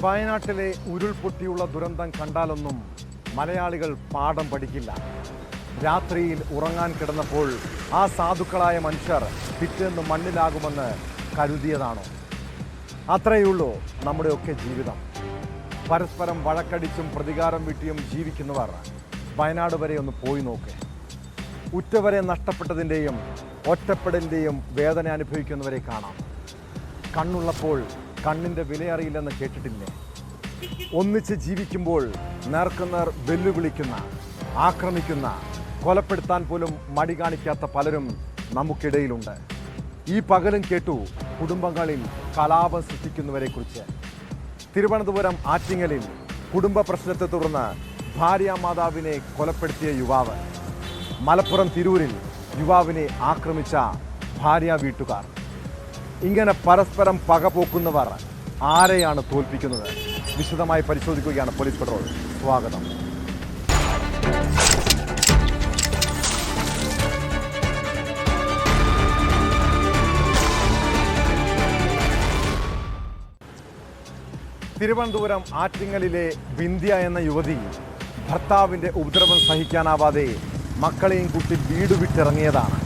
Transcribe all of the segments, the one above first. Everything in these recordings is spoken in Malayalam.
വയനാട്ടിലെ ഉരുൾപൊട്ടിയുള്ള ദുരന്തം കണ്ടാലൊന്നും മലയാളികൾ പാഠം പഠിക്കില്ല. രാത്രിയിൽ ഉറങ്ങാൻ കിടന്നപ്പോൾ ആ സാധുക്കളായ മനുഷ്യർ പിറ്റേന്ന് മണ്ണിലാകുമെന്ന് കരുതിയതാണോ? അത്രയുള്ളൂ നമ്മുടെയൊക്കെ ജീവിതം. പരസ്പരം വഴക്കടിച്ചും പ്രതികാരം വീട്ടിയും ജീവിക്കുന്നവർ വയനാട് വരെ ഒന്ന് പോയി നോക്ക്. ഉറ്റവരെ നഷ്ടപ്പെട്ടതിൻ്റെയും ഒറ്റപ്പെടലിൻ്റെയും വേദന അനുഭവിക്കുന്നവരെ കാണാം. കണ്ണുള്ളപ്പോൾ കണ്ണിൻ്റെ വിലയറിയില്ലെന്ന് കേട്ടിട്ടില്ലേ? ഒന്നിച്ച് ജീവിക്കുമ്പോൾ നേർക്കുനേർ വെല്ലുവിളിക്കുന്ന, ആക്രമിക്കുന്ന, കൊലപ്പെടുത്താൻ പോലും മടി കാണിക്കാത്ത പലരും നമുക്കിടയിലുണ്ട്. ഈ പകലും കേട്ടു കുടുംബങ്ങളിൽ കലാപം സൃഷ്ടിക്കുന്നവരെക്കുറിച്ച്. തിരുവനന്തപുരം ആറ്റിങ്ങലിൽ കുടുംബ പ്രശ്നത്തെ തുടർന്ന് ഭാര്യാമാതാവിനെ കൊലപ്പെടുത്തിയ യുവാവ്. മലപ്പുറം തിരൂരിൽ യുവാവിനെ ആക്രമിച്ച ഭാര്യ വീട്ടുകാർ. ഇങ്ങനെ പരസ്പരം പകപോക്കുന്നവർ ആരെയാണ് തോൽപ്പിക്കുന്നത്? വിശദമായി പരിശോധിക്കുകയാണ് പോലീസ് പെട്രോൾ. സ്വാഗതം. തിരുവനന്തപുരം ആറ്റിങ്ങലിലെ വിന്ധ്യ എന്ന യുവതി ഭർത്താവിൻ്റെ ഉപദ്രവം സഹിക്കാനാവാതെ മക്കളെയും കൂട്ടി വീട് വിട്ടിറങ്ങിയതാണ്.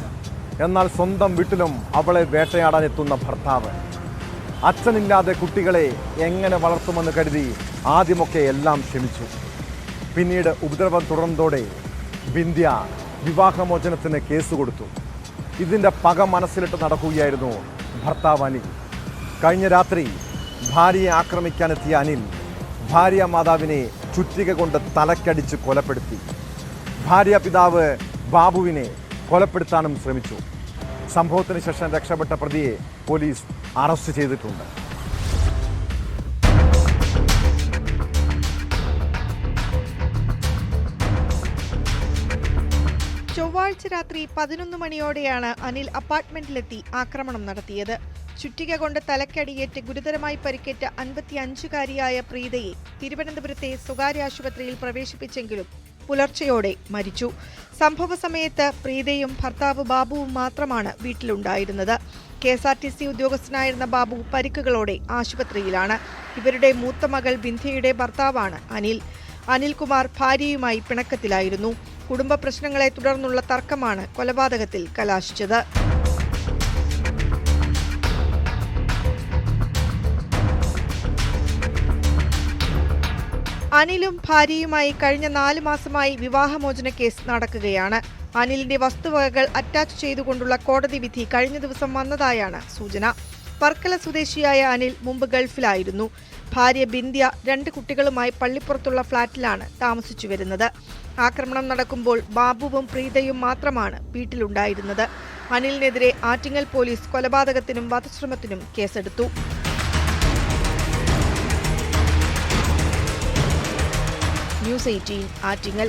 എന്നാൽ സ്വന്തം വീട്ടിലും അവളെ വേട്ടയാടാനെത്തുന്ന ഭർത്താവ്. അച്ഛനില്ലാതെ കുട്ടികളെ എങ്ങനെ വളർത്തുമെന്ന് കരുതി ആദ്യമൊക്കെ എല്ലാം ക്ഷമിച്ചു. പിന്നീട് ഉപദ്രവം തുടർന്നതോടെ വിന്ധ്യ വിവാഹമോചനത്തിന് കേസ് കൊടുത്തു. ഇതിൻ്റെ പക മനസ്സിലിട്ട് നടക്കുകയായിരുന്നു ഭർത്താവ് അനിൽ. കഴിഞ്ഞ രാത്രി ഭാര്യയെ ആക്രമിക്കാനെത്തിയ അനിൽ ഭാര്യ മാതാവിനെ ചുറ്റിക കൊണ്ട് തലക്കടിച്ച് കൊലപ്പെടുത്തി. ഭാര്യ പിതാവ് ബാബുവിനെ കൊലപ്പെടുത്താനും ശ്രമിച്ചു. സംഭവത്തിന് ശേഷം രക്ഷപ്പെട്ട പ്രതിയെ പോലീസ് അറസ്റ്റ് ചെയ്തിട്ടുണ്ട്. ചൊവ്വാഴ്ച രാത്രി 11 മണിയോടെയാണ് അനിൽ അപ്പാർട്ട്മെന്റിലെത്തി ആക്രമണം നടത്തിയത്. ചുറ്റിക കൊണ്ട് തലക്കടിയേറ്റ് ഗുരുതരമായി പരിക്കേറ്റ 55-കാരിയായ പ്രീതയെ തിരുവനന്തപുരത്തെ സ്വകാര്യ ആശുപത്രിയിൽ പ്രവേശിപ്പിച്ചെങ്കിലും പുലർച്ചെയോടെ മരിച്ചു. സംഭവ സമയത്ത് പ്രീതയും ഭർത്താവ് ബാബുവും മാത്രമാണ് വീട്ടിലുണ്ടായിരുന്നത്. KSRTC ഉദ്യോഗസ്ഥനായിരുന്ന ബാബു പരിക്കുകളോടെ ആശുപത്രിയിലാണ്. ഇവരുടെ മൂത്ത മകൾ വിന്ധ്യയുടെ ഭർത്താവാണ് അനിൽ. അനിൽകുമാർ ഭാര്യയുമായി പിണക്കത്തിലായിരുന്നു. കുടുംബ പ്രശ്നങ്ങളെ തുടർന്നുള്ള തർക്കമാണ് കൊലപാതകത്തിൽ കലാശിച്ചത്. അനിലും ഭാര്യയുമായി കഴിഞ്ഞ 4 മാസമായി വിവാഹമോചന കേസ് നടക്കുകയാണ്. അനിലിന്റെ വസ്തുവകകൾ അറ്റാച്ച് ചെയ്തുകൊണ്ടുള്ള കോടതി വിധി കഴിഞ്ഞ ദിവസം വന്നതായാണ് സൂചന. വർക്കല സ്വദേശിയായ അനിൽ മുമ്പ് ഗൾഫിലായിരുന്നു. ഭാര്യ ബിന്ധ്യ 2 കുട്ടികളുമായി പള്ളിപ്പുറത്തുള്ള ഫ്ളാറ്റിലാണ് താമസിച്ചു വരുന്നത്. ആക്രമണം നടക്കുമ്പോൾ ബാബുവും പ്രീതയും മാത്രമാണ് വീട്ടിലുണ്ടായിരുന്നത്. അനിലിനെതിരെ ആറ്റിങ്ങൽ പോലീസ് കൊലപാതകത്തിനും വധശ്രമത്തിനും കേസെടുത്തു. ന്യൂസ് 18 ആറ്റിങ്ങൽ.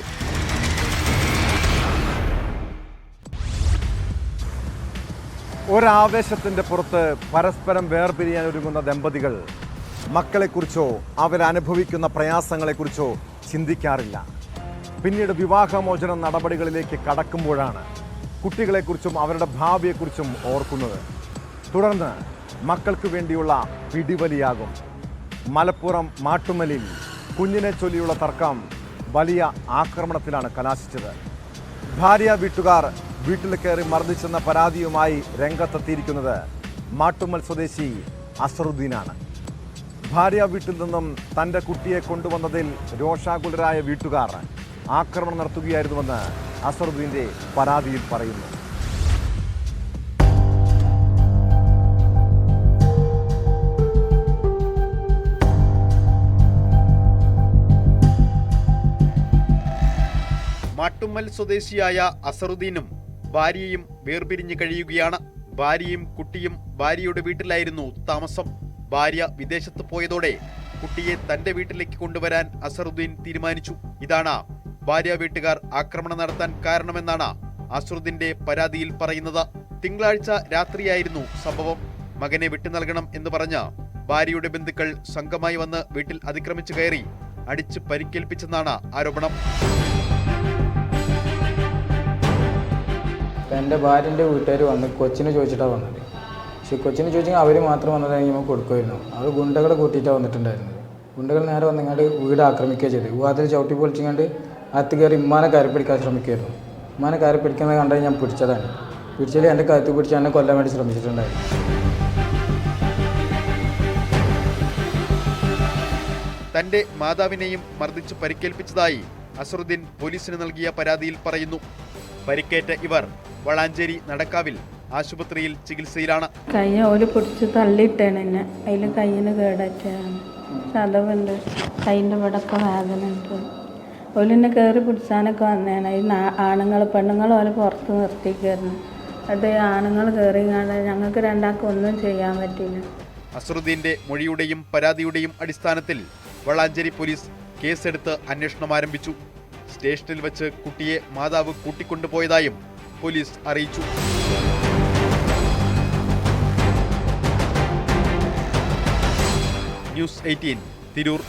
ഒരാവേശത്തിൻ്റെ പുറത്ത് പരസ്പരം വേർപിരിയാൻ ഒരുങ്ങുന്ന ദമ്പതികൾ മക്കളെക്കുറിച്ചോ അവരനുഭവിക്കുന്ന പ്രയാസങ്ങളെക്കുറിച്ചോ ചിന്തിക്കാറില്ല. പിന്നീട് വിവാഹമോചന നടപടികളിലേക്ക് കടക്കുമ്പോഴാണ് കുട്ടികളെക്കുറിച്ചും അവരുടെ ഭാവിയെക്കുറിച്ചും ഓർക്കുന്നത്. തുടർന്ന് മക്കൾക്ക് വേണ്ടിയുള്ള പിടിവലിയാകും. മലപ്പുറം മാട്ടുമലിൽ കുഞ്ഞിനെ ചൊല്ലിയുള്ള തർക്കം വലിയ ആക്രമണത്തിലാണ് കലാശിച്ചത്. ഭാര്യ വീട്ടുകാർ വീട്ടിൽ കയറി മർദ്ദിച്ചെന്ന പരാതിയുമായി രംഗത്തെത്തിയിരിക്കുന്നത് മാട്ടുമൽ സ്വദേശി അസറുദ്ദീനാണ്. ഭാര്യ വീട്ടിൽ നിന്നും തൻ്റെ കുട്ടിയെ കൊണ്ടുവന്നതിൽ രോഷാകുലരായ വീട്ടുകാർ ആക്രമണം നടത്തുകയായിരുന്നുവെന്ന് അസറുദ്ദീൻ്റെ പരാതിയിൽ പറയുന്നു. മാട്ടുമ്മൽ സ്വദേശിയായ അസറുദ്ദീനും ഭാര്യയും വേർപിരിഞ്ഞ് കഴിയുകയാണ്. ഭാര്യയും കുട്ടിയും ഭാര്യയുടെ വീട്ടിലായിരുന്നു താമസം. ഭാര്യ വിദേശത്ത് പോയതോടെ കുട്ടിയെ തന്റെ വീട്ടിലേക്ക് കൊണ്ടുവരാൻ അസറുദ്ദീൻ തീരുമാനിച്ചു. ഇതാണ് ഭാര്യ വീട്ടുകാർ ആക്രമണം നടത്താൻ കാരണമെന്നാണ് അസറുദ്ദീന്റെ പരാതിയിൽ പറയുന്നത്. തിങ്കളാഴ്ച രാത്രിയായിരുന്നു സംഭവം. മകനെ വിട്ടു നൽകണം എന്ന് പറഞ്ഞ് ഭാര്യയുടെ ബന്ധുക്കൾ സംഘമായി വന്ന് വീട്ടിൽ അതിക്രമിച്ചു കയറി അടിച്ച് പരിക്കേൽപ്പിച്ചെന്നാണ് ആരോപണം. എൻ്റെ ഭാര്യൻ്റെ വീട്ടുകാർ വന്ന് കൊച്ചിനെ ചോദിച്ചിട്ടാണ് വന്നത്. പക്ഷെ കൊച്ചിനെ ചോദിച്ചെങ്കിൽ അവർ മാത്രം വന്നത് നമുക്ക് കൊടുക്കുമായിരുന്നു. അവർ ഗുണ്ടകളെ കൂട്ടിയിട്ടാണ് വന്നിട്ടുണ്ടായിരുന്നത്. ഗുണ്ടകൾ നേരെ വന്നിങ്ങാണ്ട് വീട് ആക്രമിക്കുകയാണ് ചെയ്തത്. വാതിൽ ചവിട്ടി പൊളിച്ചിങ്ങാണ്ട് അകത്ത് കയറി ഉമ്മാനെ കയറി പിടിക്കാൻ ശ്രമിക്കുമായിരുന്നു. ഉമ്മാനെ കയറി പിടിക്കുന്നത് കണ്ടാൽ ഞാൻ പിടിച്ചതാണ്. പിടിച്ചാൽ എൻ്റെ കഴുത്ത് പിടിച്ച് എന്നെ കൊല്ലാൻ വേണ്ടി ശ്രമിച്ചിട്ടുണ്ടായിരുന്നു. തന്റെ മാതാവിനെയും മർദ്ദിച്ച് പരിക്കേൽപ്പിച്ചതായി അസറുദ്ദീൻ പോലീസിന് നൽകിയ പരാതിയിൽ പറയുന്നു. പരിക്കേറ്റ ഇവർ വളാഞ്ചേരി നടക്കാവിൽ ആശുപത്രിയിൽ ചികിത്സയിലാണ്. കയ്യ ഓല് പിടിച്ച് തള്ളിയിട്ടാണ് എന്നെ. അതിൽ കയ്യിന് കേടാറ്റാണ്, ചതവുണ്ട്, കയ്യിൻ്റെ ഇവിടെയൊക്കെ വേദന ഉണ്ട്. ഓലെന്നെ കയറി പിടിച്ചാനൊക്കെ വന്നതാണ്. അതിന് ആണുങ്ങൾ പെണ്ണുങ്ങൾ ഓലെ പുറത്ത് നിർത്തിക്കായിരുന്നു. അത് ആണുങ്ങൾ കയറി ഞങ്ങൾക്ക് രണ്ടാൾക്കും ഒന്നും ചെയ്യാൻ പറ്റില്ല. അസറുദ്ദീന്റെ മൊഴിയുടെയും പരാതിയുടെയും അടിസ്ഥാനത്തിൽ വളാഞ്ചേരി പോലീസ് കേസെടുത്ത് അന്വേഷണം ആരംഭിച്ചു. സ്റ്റേഷനിൽ വെച്ച് കുട്ടിയെ മാതാവ് കൂട്ടിക്കൊണ്ടുപോയതായും പോലീസ് അറിയിച്ചു. ന്യൂസ് 18 തിരൂർ.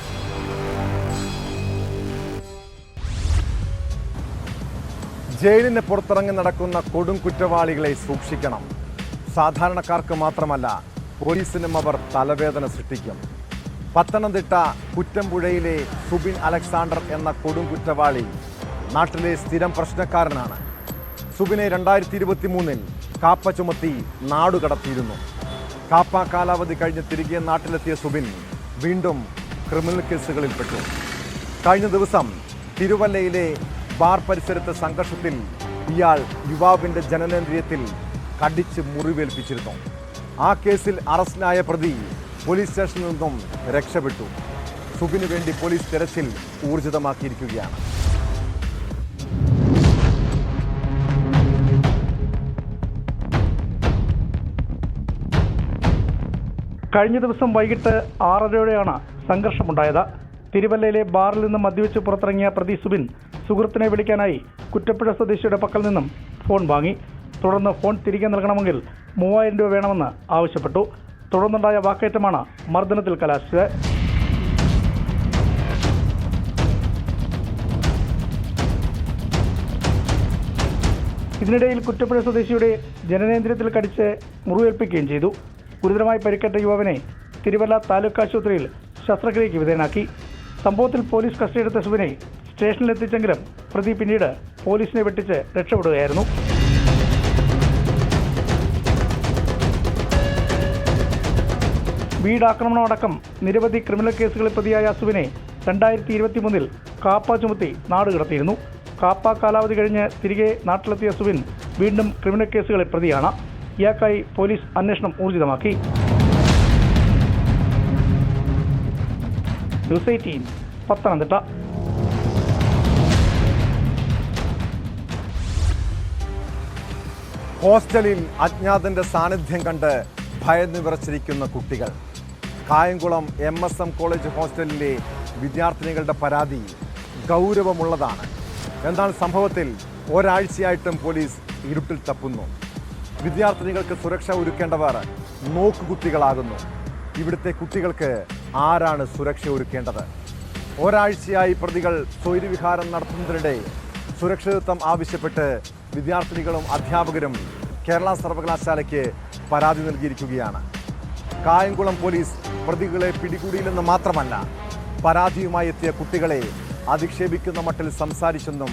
ജയിലിന് പുറത്തിറങ്ങി നടക്കുന്ന കൊടും കുറ്റവാളികളെ സൂക്ഷിക്കണം. സാധാരണക്കാർക്ക് മാത്രമല്ല, പോലീസിനും അവർ തലവേദന സൃഷ്ടിക്കും. പത്തനംതിട്ട കുറ്റമ്പുഴയിലെ സുബിൻ അലക്സാണ്ടർ എന്ന കൊടും കുറ്റവാളി നാട്ടിലെ സ്ഥിരം പ്രശ്നക്കാരനാണ്. സുബിനെ 2023 കാപ്പ ചുമത്തി നാടുകടത്തിയിരുന്നു. കാപ്പ കാലാവധി കഴിഞ്ഞ് തിരികെ നാട്ടിലെത്തിയ സുബിൻ വീണ്ടും ക്രിമിനൽ കേസുകളിൽപ്പെട്ടു. കഴിഞ്ഞ ദിവസം തിരുവല്ലയിലെ ബാർ പരിസരത്തെ സംഘർഷത്തിൽ ഇയാൾ യുവാവിൻ്റെ ജനനേന്ദ്രിയത്തിൽ കടിച്ച് മുറിവേൽപ്പിച്ചിരുന്നു. ആ കേസിൽ അറസ്റ്റിലായ പ്രതി പോലീസ് സ്റ്റേഷനിൽ നിന്നും രക്ഷപ്പെട്ടു. സുബിന് വേണ്ടി പോലീസ് തെരച്ചിൽ ഊർജിതമാക്കിയിരിക്കുകയാണ്. കഴിഞ്ഞ ദിവസം വൈകിട്ട് 6:30യോടെയാണ് സംഘർഷമുണ്ടായത്. തിരുവല്ലയിലെ ബാറിൽ നിന്ന് മദ്യവെച്ച് പുറത്തിറങ്ങിയ പ്രതി സുബിൻ സുഹൃത്തിനെ വിളിക്കാനായി കുറ്റപ്പുഴ സ്വദേശിയുടെ പക്കൽ നിന്നും ഫോൺ വാങ്ങി. തുടർന്ന് ഫോൺ തിരികെ നൽകണമെങ്കിൽ 3000 രൂപ വേണമെന്ന് ആവശ്യപ്പെട്ടു. തുടർന്നുണ്ടായ വാക്കേറ്റമാണ് മർദ്ദനത്തിൽ കലാശിച്ചത്. ഇതിനിടയിൽ കുറ്റപ്പുഴ സ്വദേശിയുടെ ജനനേന്ദ്രിയത്തിൽ കടിച്ച് മുറിവേൽപ്പിക്കുകയും ചെയ്തു. ഗുരുതരമായി പരിക്കേറ്റ യുവാവിനെ തിരുവല്ല താലൂക്ക് ആശുപത്രിയിൽ ശസ്ത്രക്രിയയ്ക്ക് വിധേയനാക്കി. സംഭവത്തിൽ പോലീസ് കസ്റ്റഡിയെടുത്ത സുബിനെ സ്റ്റേഷനിലെത്തിച്ചെങ്കിലും പ്രതി പിന്നീട് പോലീസിനെ വെട്ടിച്ച് രക്ഷപ്പെടുകയായിരുന്നു. വീടാക്രമണമടക്കം നിരവധി ക്രിമിനൽ കേസുകളിൽ പ്രതിയായ സുബിനെ 2023 കാപ്പ ചുമത്തി നാടുകടത്തിയിരുന്നു. കാപ്പ കാലാവധി കഴിഞ്ഞ് തിരികെ നാട്ടിലെത്തിയ സുബിൻ വീണ്ടും ക്രിമിനൽ കേസുകളിൽ പ്രതിയാണ്. ഇയാൾക്കായി പോലീസ് അന്വേഷണം ഊർജിതമാക്കി. ന്യൂസ് 18 പത്തനംതിട്ട. ഹോസ്റ്റലിൽ അജ്ഞാതന്റെ സാന്നിധ്യം കണ്ട് ഭയന്ന് വിറച്ചിരിക്കുന്ന കുട്ടികൾ. കായംകുളം MSM കോളേജ് ഹോസ്റ്റലിലെ വിദ്യാർത്ഥിനികളുടെ പരാതി ഗൗരവമുള്ളതാണ്. എന്നാൽ സംഭവത്തിൽ ഒരാഴ്ചയായിട്ടും പോലീസ് ഇരുട്ടിൽ തപ്പുന്നു. വിദ്യാർത്ഥിനികൾക്ക് സുരക്ഷ ഒരുക്കേണ്ടവർ നോക്കുകുത്തികളാകുന്നു. ഇവിടുത്തെ കുട്ടികൾക്ക് ആരാണ് സുരക്ഷ ഒരുക്കേണ്ടത്? ഒരാഴ്ചയായി പ്രതികൾ സ്വൈരവിഹാരം നടത്തുന്നതിനിടെ സുരക്ഷിതത്വം ആവശ്യപ്പെട്ട് വിദ്യാർത്ഥിനികളും അധ്യാപകരും കേരള സർവകലാശാലയ്ക്ക് പരാതി നൽകിയിരിക്കുകയാണ്. കായംകുളം പോലീസ് പ്രതികളെ പിടികൂടിയില്ലെന്ന് മാത്രമല്ല, പരാതിയുമായി എത്തിയ കുട്ടികളെ അധിക്ഷേപിക്കുന്ന മട്ടിൽ സംസാരിച്ചെന്നും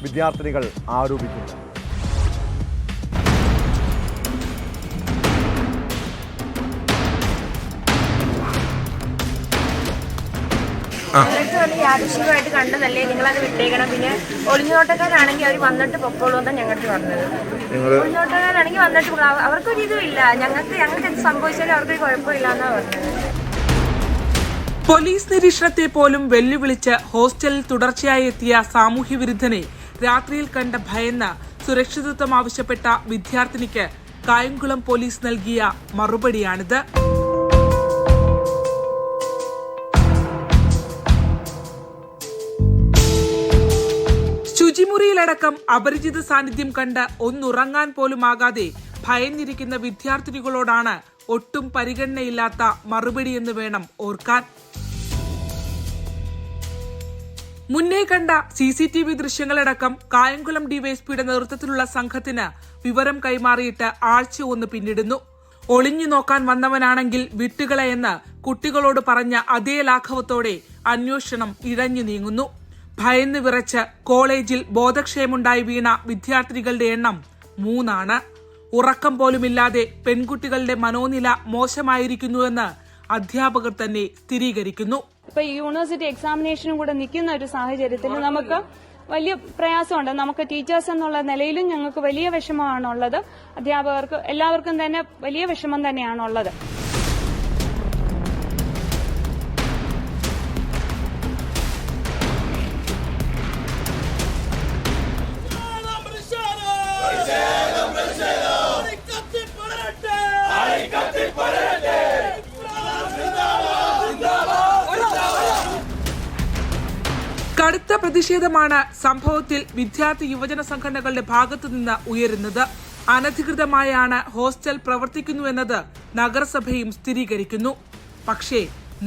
വിദ്യാർത്ഥിനികൾ ആരോപിക്കുന്നു. യാദൃശ്ചികമായിട്ട് കണ്ടതല്ലേ, നിങ്ങളത് വിട്ടേക്കണം. പിന്നെ ഒളിഞ്ഞോട്ടക്കാരാണെങ്കിൽ അവർ വന്നിട്ട് പൊക്കോളൂ എന്നാണ് ഞങ്ങൾക്ക് പറഞ്ഞത്. ഒളിഞ്ഞോട്ടക്കാരാണെങ്കിൽ വന്നിട്ട് അവർക്കൊരു ഇതുമില്ല, ഞങ്ങൾക്ക് എന്ത് സംഭവിച്ചാലും അവർക്ക് കുഴപ്പമില്ല എന്നാണ് പറഞ്ഞത്. പോലീസ് നിരീക്ഷണത്തെ പോലും വെല്ലുവിളിച്ച് ഹോസ്റ്റലിൽ തുടർച്ചയായി എത്തിയ സാമൂഹ്യ വിരുദ്ധനെ രാത്രിയിൽ കണ്ട ഭയന്ന് സുരക്ഷിതത്വം ആവശ്യപ്പെട്ട വിദ്യാർത്ഥിനിക്ക് കായംകുളം പോലീസ് നൽകിയ മറുപടിയാണിത്. ശുചിമുറിയിലടക്കം അപരിചിത സാന്നിധ്യം കണ്ട് ഒന്നുറങ്ങാൻ പോലുമാകാതെ ഭയന്നിരിക്കുന്ന വിദ്യാർത്ഥിനികളോടാണ് ഒട്ടും പരിഗണനയില്ലാത്ത മറുപടിയെന്ന് വേണം ഓർക്കാൻ. മുന്നേ കണ്ട CCTV ദൃശ്യങ്ങളടക്കം കായംകുളം ഡിവൈഎസ്പിയുടെ നേതൃത്വത്തിലുള്ള സംഘത്തിന് വിവരം കൈമാറിയിട്ട് ആഴ്ച ഒന്ന് പിന്നിടുന്നു. ഒളിഞ്ഞു നോക്കാൻ വന്നവനാണെങ്കിൽ വിട്ടുകളയെന്ന് കുട്ടികളോട് പറഞ്ഞ അതേ ലാഘവത്തോടെ അന്വേഷണം ഇഴഞ്ഞു നീങ്ങുന്നു. ഭയന്ന് വിറച്ച് കോളേജിൽ ബോധക്ഷയമുണ്ടായി വീണ വിദ്യാർത്ഥിനികളുടെ എണ്ണം 3. ഉറക്കം പോലുമില്ലാതെ പെൺകുട്ടികളുടെ മനോനില മോശമായിരിക്കുന്നുവെന്ന് അധ്യാപകർ തന്നെ സ്ഥിരീകരിക്കുന്നു. ഇപ്പൊ യൂണിവേഴ്സിറ്റി എക്സാമിനേഷനും കൂടെ നിൽക്കുന്ന ഒരു സാഹചര്യത്തിൽ നമുക്ക് വലിയ പ്രയാസമുണ്ട്. നമുക്ക് ടീച്ചേഴ്സ് എന്നുള്ള നിലയിലും ഞങ്ങൾക്ക് വലിയ വിഷമമാണുള്ളത്. അധ്യാപകർക്ക് എല്ലാവർക്കും തന്നെ വലിയ വിഷമം തന്നെയാണുള്ളത്. കടുത്ത പ്രതിഷേധമാണ് സംഭവത്തിൽ വിദ്യാർത്ഥി യുവജന സംഘടനകളുടെ ഭാഗത്തുനിന്ന് ഉയരുന്നത്. അനധികൃതമായാണ് ഹോസ്റ്റൽ പ്രവർത്തിക്കുന്നുവെന്നത് നഗരസഭയും സ്ഥിരീകരിക്കുന്നു. പക്ഷേ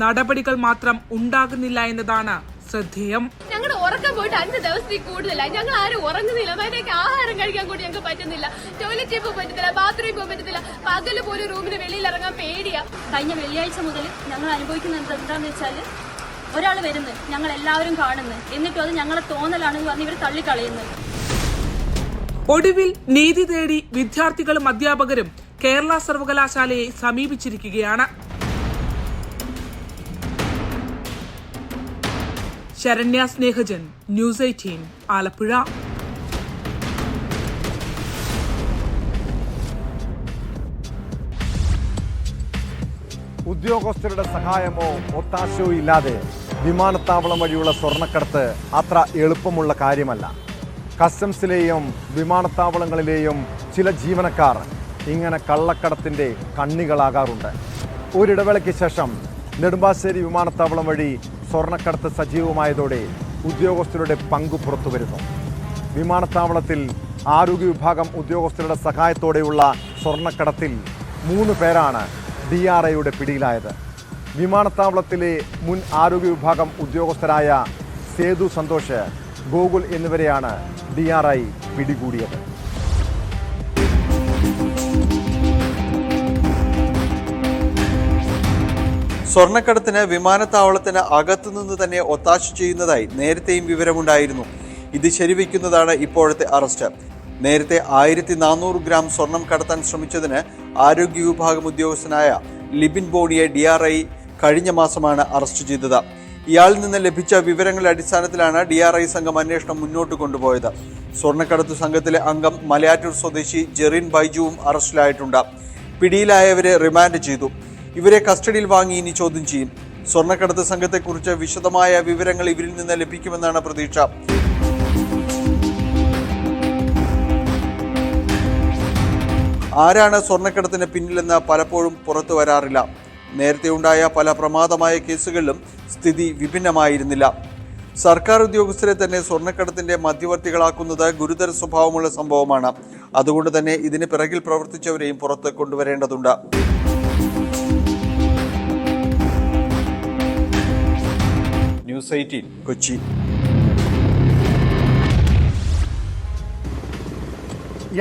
നടപടികൾ മാത്രം ഉണ്ടാകുന്നില്ല എന്നതാണ് ശ്രദ്ധേയം. ഞങ്ങളുടെ ഉറക്കം പോയിട്ട് 5 ദിവസത്തിൽ കൂടുതലായി. ഞങ്ങൾ ആരും ഉറങ്ങുന്നില്ല. അതിനൊക്കെ ആഹാരം കഴിക്കാൻ കൂടി ഞങ്ങൾക്ക് പറ്റുന്നില്ല. ടോയ്ലറ്റിൽ പോകാൻ പറ്റത്തില്ല, ബാത്റൂമിൽ പോകാൻ പറ്റത്തില്ല. പകല് പോലും റൂമിന് വെളിയിൽ ഇറങ്ങാൻ പേടിയാ. കഴിഞ്ഞ വെള്ളിയാഴ്ച മുതൽ ഞങ്ങൾ അനുഭവിക്കുന്നത് എന്താണെന്ന് വെച്ചാൽ ഒരാൾ വരുന്നു, ഞങ്ങൾ എല്ലാവരും കാണുന്നു, എന്നിട്ടും അത് ഞങ്ങളെ തോന്നലാണെന്ന് പറഞ്ഞ് ഇവർ തള്ളിക്കളയുന്നത്. ഒടുവിൽ നീതി തേടി വിദ്യാർത്ഥികളും അധ്യാപകരും കേരള സർവകലാശാലയെ സമീപിച്ചിരിക്കുകയാണ്. ശരണ്യ സ്നേഹജൻ, ന്യൂസ് 18, ആലപ്പുഴ. ഉദ്യോഗസ്ഥരുടെ സഹായമോ ഒത്താശയോ ഇല്ലാതെ വിമാനത്താവളം വഴിയുള്ള സ്വർണ്ണക്കടത്ത് അത്ര എളുപ്പമുള്ള കാര്യമല്ല. കസ്റ്റംസിലെയും വിമാനത്താവളങ്ങളിലെയും ചില ജീവനക്കാർ ഇങ്ങനെ കള്ളക്കടത്തിൻ്റെ കണ്ണികളാകാറുണ്ട്. ഒരിടവേളയ്ക്ക് ശേഷം നെടുമ്പാശ്ശേരി വിമാനത്താവളം വഴി സ്വർണ്ണക്കടത്ത് സജീവമായതോടെ ഉദ്യോഗസ്ഥരുടെ പങ്ക് പുറത്തു വരുന്നു. വിമാനത്താവളത്തിൽ ആരോഗ്യ വിഭാഗം ഉദ്യോഗസ്ഥരുടെ സഹായത്തോടെയുള്ള സ്വർണ്ണക്കടത്തിൽ 3 പേരാണ് DRIയുടെ പിടിയിലായത്. വിമാനത്താവളത്തിലെ മുൻ ആരോഗ്യ വിഭാഗം ഉദ്യോഗസ്ഥരായ സേതു സന്തോഷ്, ഗോകുൽ എന്നിവരെയാണ് DRI പിടികൂടിയത്. സ്വർണ്ണക്കടത്തിന് വിമാനത്താവളത്തിന് അകത്തുനിന്ന് തന്നെ ഒത്താശ ചെയ്യുന്നതായി നേരത്തെയും വിവരമുണ്ടായിരുന്നു. ഇത് ശരിവയ്ക്കുന്നതാണ് ഇപ്പോഴത്തെ അറസ്റ്റ്. നേരത്തെ 1400 ഗ്രാം സ്വർണം കടത്താൻ ശ്രമിച്ചതിന് ആരോഗ്യ വിഭാഗം ഉദ്യോഗസ്ഥനായ ലിബിൻ ബോണിയെ DRI കഴിഞ്ഞ മാസമാണ് അറസ്റ്റ് ചെയ്തത്. ഇയാളിൽ നിന്ന് ലഭിച്ച വിവരങ്ങളുടെ അടിസ്ഥാനത്തിലാണ് DRI സംഘം അന്വേഷണം മുന്നോട്ട് കൊണ്ടുപോയത്. സ്വർണ്ണക്കടത്തു സംഘത്തിലെ അംഗം മലയാറ്റൂർ സ്വദേശി ജെറിൻ ബൈജുവും അറസ്റ്റിലായിട്ടുണ്ട്. പിടിയിലായവരെ റിമാൻഡ് ചെയ്തു. ഇവരെ കസ്റ്റഡിയിൽ വാങ്ങി ഇനി ചോദ്യം ചെയ്യും. സ്വർണ്ണക്കടത്ത് സംഘത്തെക്കുറിച്ച് വിശദമായ വിവരങ്ങൾ ഇവരിൽ നിന്ന് ലഭിക്കുമെന്നാണ് പ്രതീക്ഷ. ആരാണ് സ്വർണ്ണക്കടത്തിന് പിന്നിലെന്ന് പലപ്പോഴും പുറത്തു വരാറില്ല. നേരത്തെ ഉണ്ടായ പല പ്രമാദമായ കേസുകളിലും സ്ഥിതി വിഭിന്നമായിരുന്നില്ല. സർക്കാർ ഉദ്യോഗസ്ഥരെ തന്നെ സ്വർണ്ണക്കടത്തിന്റെ മധ്യവർത്തികളാക്കുന്നത് ഗുരുതര സ്വഭാവമുള്ള സംഭവമാണ്. അതുകൊണ്ട് തന്നെ ഇതിന് പിറകിൽ പ്രവർത്തിച്ചവരെയും പുറത്ത് കൊണ്ടുവരേണ്ടതുണ്ട്. ന്യൂസ് 18, കൊച്ചി.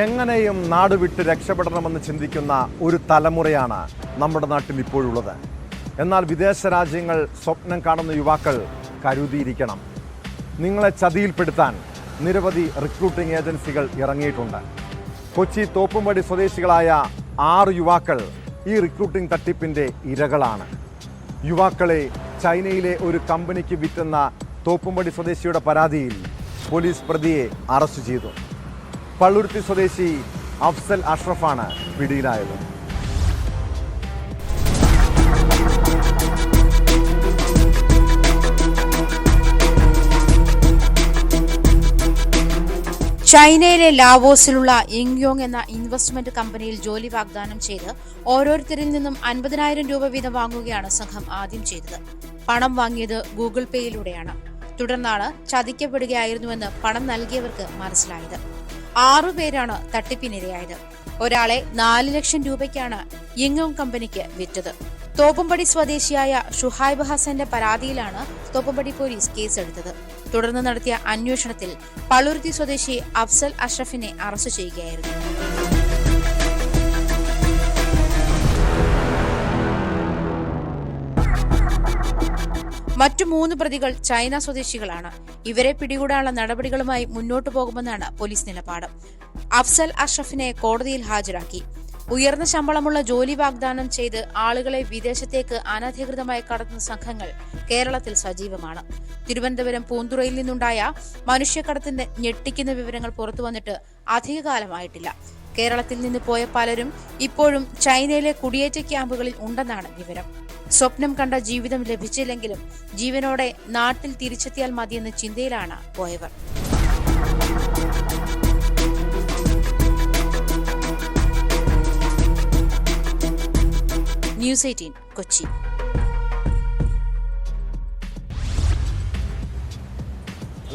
എങ്ങനെയും നാട് വിട്ട് രക്ഷപ്പെടണമെന്ന് ചിന്തിക്കുന്ന ഒരു തലമുറയാണ് നമ്മുടെ നാട്ടിൽ ഇപ്പോഴുള്ളത്. എന്നാൽ വിദേശ രാജ്യങ്ങൾ സ്വപ്നം കാണുന്ന യുവാക്കൾ കരുതിയിരിക്കണം. നിങ്ങളെ ചതിയിൽപ്പെടുത്താൻ നിരവധി റിക്രൂട്ടിംഗ് ഏജൻസികൾ ഇറങ്ങിയിട്ടുണ്ട്. കൊച്ചി തോപ്പുംപടി സ്വദേശികളായ 6 യുവാക്കൾ ഈ റിക്രൂട്ടിംഗ് തട്ടിപ്പിൻ്റെ ഇരകളാണ്. യുവാക്കളെ ചൈനയിലെ ഒരു കമ്പനിക്ക് വിറ്റെന്ന തോപ്പുംപടി സ്വദേശിയുടെ പരാതിയിൽ പോലീസ് പ്രതിയെ അറസ്റ്റ് ചെയ്തു. പള്ളുരുത്തി സ്വദേശി അഫ്സൽ അഷ്റഫാണ് പിടിയിലായത്. ചൈനയിലെ ലാവോസിലുള്ള ഇങ്യോങ് എന്ന ഇൻവെസ്റ്റ്മെന്റ് കമ്പനിയിൽ ജോലി വാഗ്ദാനം ചെയ്ത് ഓരോരുത്തരിൽ നിന്നും 50,000 രൂപ വീതം വാങ്ങുകയാണ് സംഘം ആദ്യം ചെയ്തത്. പണം വാങ്ങിയത് ഗൂഗിൾ പേയിലൂടെയാണ്. തുടർന്നാണ് ചതിക്കപ്പെടുകയായിരുന്നുവെന്ന് പണം നൽകിയവർക്ക് മനസ്സിലായത്. 6 പേരാണ് തട്ടിപ്പിനിരയായത്. ഒരാളെ 4 ലക്ഷം രൂപയ്ക്കാണ് ഇങ്യോങ് കമ്പനിക്ക് വിറ്റത്. തോപ്പുംപടി സ്വദേശിയായ ഷുഹൈബ് ഹസന്റെ പരാതിയിലാണ് തോപ്പുംപടി പോലീസ് കേസെടുത്തത്. തുടർന്ന് നടത്തിയ അന്വേഷണത്തിൽ പള്ളുരുത്തി സ്വദേശി അഫ്സൽ അഷ്റഫിനെ അറസ്റ്റ് ചെയ്യുകയായിരുന്നു. മറ്റു 3 പ്രതികൾ ചൈന സ്വദേശികളാണ്. ഇവരെ പിടികൂടാനുള്ള നടപടികളുമായി മുന്നോട്ടു പോകുമെന്നാണ് പോലീസ് നിലപാട്. അഫ്സൽ അഷ്റഫിനെ കോടതിയിൽ ഹാജരാക്കി. ഉയർന്ന ശമ്പളമുള്ള ജോലി വാഗ്ദാനം ചെയ്ത് ആളുകളെ വിദേശത്തേക്ക് അനധികൃതമായി കടത്തുന്ന സംഘങ്ങൾ കേരളത്തിൽ സജീവമാണ്. തിരുവനന്തപുരം പൂന്തുറയിൽ നിന്നുണ്ടായ മനുഷ്യക്കടത്തിന്റെ ഞെട്ടിക്കുന്ന വിവരങ്ങൾ പുറത്തുവന്നിട്ട് അധികകാലമായിട്ടില്ല. കേരളത്തിൽ നിന്ന് പോയ പലരും ഇപ്പോഴും ചൈനയിലെ കുടിയേറ്റ ക്യാമ്പുകളിൽ ഉണ്ടെന്നാണ് വിവരം. സ്വപ്നം കണ്ട ജീവിതം ലഭിച്ചില്ലെങ്കിലും ജീവനോടെ നാട്ടിൽ തിരിച്ചെത്തിയാൽ മതിയെന്ന ചിന്തയിലാണ് പോയവർ. ന്യൂസ് 18 കൊച്ചി.